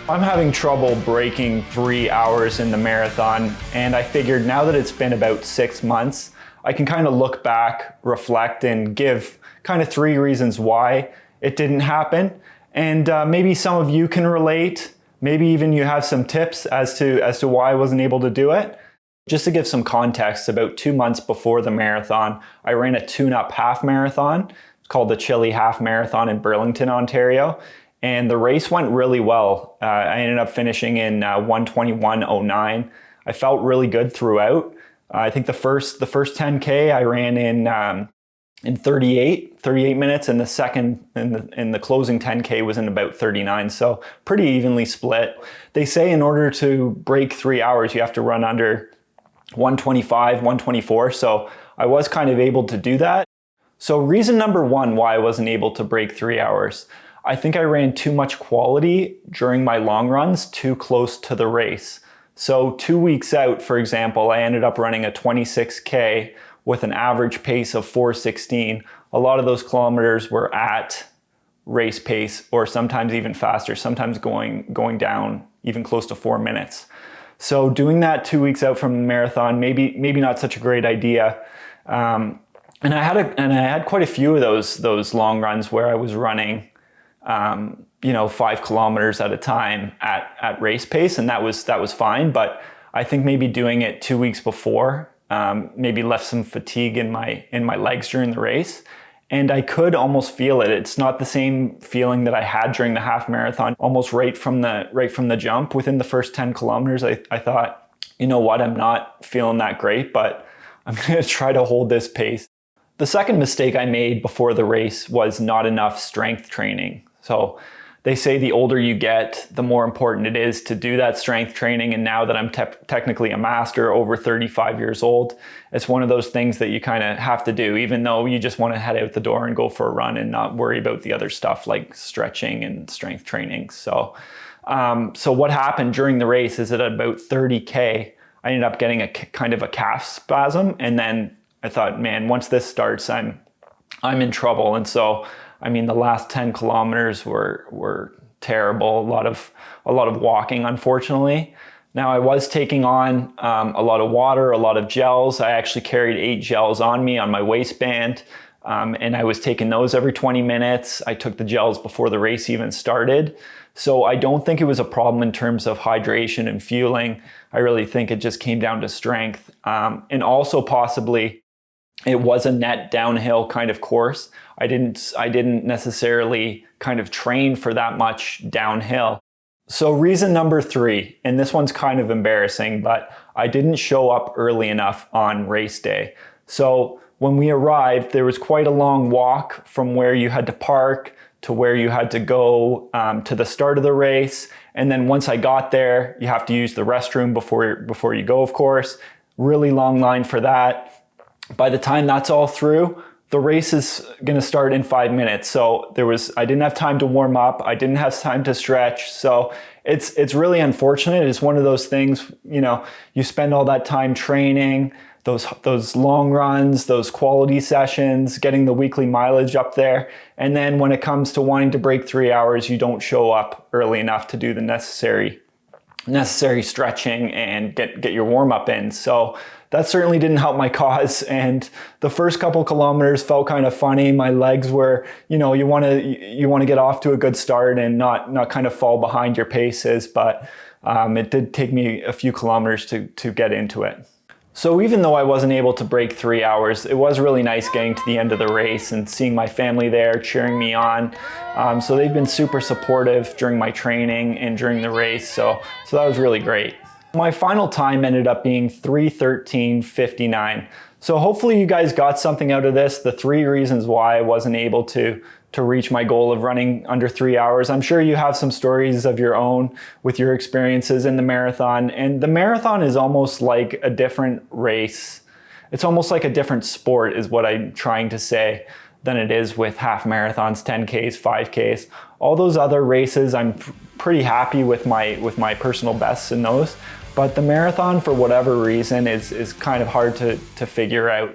I'm having trouble breaking 3 hours in the marathon, and I figured now that it's been about 6 months, I can kind of look back, reflect, and give kind of 3 reasons why it didn't happen. And maybe some of you can relate. Maybe even you have some tips as to why I wasn't able to do it. Just to give some context, about 2 months before the marathon, I ran a tune-up half marathon. It's called the Chili Half Marathon in Burlington, Ontario. And the race went really well. I ended up finishing in 1:21:09. I felt really good throughout. I think the first 10K I ran in 38 minutes, and the second in the closing 10K was in about 39. So pretty evenly split. They say in order to break 3 hours, you have to run under 125, 124. So I was kind of able to do that. So reason number 1 why I wasn't able to break 3 hours. I think I ran too much quality during my long runs too close to the race. So 2 weeks out, for example, I ended up running a 26K with an average pace of 4:16. A lot of those kilometers were at race pace, or sometimes even faster, sometimes going down even close to 4 minutes. So doing that 2 weeks out from the marathon, maybe not such a great idea. And I had quite a few of those long runs where I was running 5 kilometers at a time at race pace, and that was fine. But I think maybe doing it 2 weeks before maybe left some fatigue in my legs during the race, and I could almost feel it. It's not the same feeling that I had during the half marathon. Almost right from the jump, within the first 10 kilometers, I thought, you know what, I'm not feeling that great, but I'm going to try to hold this pace. The second mistake I made before the race was not enough strength training. So they say the older you get, the more important it is to do that strength training. And now that I'm technically a master, over 35 years old, it's one of those things that you kind of have to do, even though you just want to head out the door and go for a run and not worry about the other stuff like stretching and strength training. So what happened during the race is that at about 30K, I ended up getting a kind of a calf spasm. And then I thought, man, once this starts, I'm in trouble. And so, I mean, the last 10 kilometers were terrible. A lot of walking, unfortunately. Now, I was taking on a lot of water, a lot of gels. I actually carried 8 gels on me on my waistband, and I was taking those every 20 minutes. I took the gels before the race even started. So I don't think it was a problem in terms of hydration and fueling. I really think it just came down to strength. And also possibly it was a net downhill kind of course. I didn't necessarily kind of train for that much downhill. So reason number 3, and this one's kind of embarrassing, but I didn't show up early enough on race day. So when we arrived, there was quite a long walk from where you had to park to where you had to go to the start of the race. And then once I got there, you have to use the restroom before you go, of course. Really long line for that. By the time that's all through, the race is going to start in 5 minutes. So I didn't have time to warm up. I didn't have time to stretch. So it's really unfortunate. It's one of those things, you spend all that time training, those long runs, those quality sessions, getting the weekly mileage up there. And then when it comes to wanting to break 3 hours, you don't show up early enough to do the necessary stretching and get your warm up in. So that certainly didn't help my cause. And the first couple kilometers felt kind of funny. My legs were, you want to get off to a good start and not kind of fall behind your paces. But it did take me a few kilometers to get into it. So even though I wasn't able to break 3 hours, it was really nice getting to the end of the race and seeing my family there cheering me on. So they've been super supportive during my training and during the race. So that was really great. My final time ended up being 3:13:59. So hopefully you guys got something out of this. The 3 reasons why I wasn't able to reach my goal of running under 3 hours. I'm sure you have some stories of your own with your experiences in the marathon. And the marathon is almost like a different race. It's almost like a different sport is what I'm trying to say than it is with half marathons, 10Ks, 5Ks. All those other races, I'm pretty happy with my personal bests in those. But the marathon, for whatever reason, is kind of hard to figure out.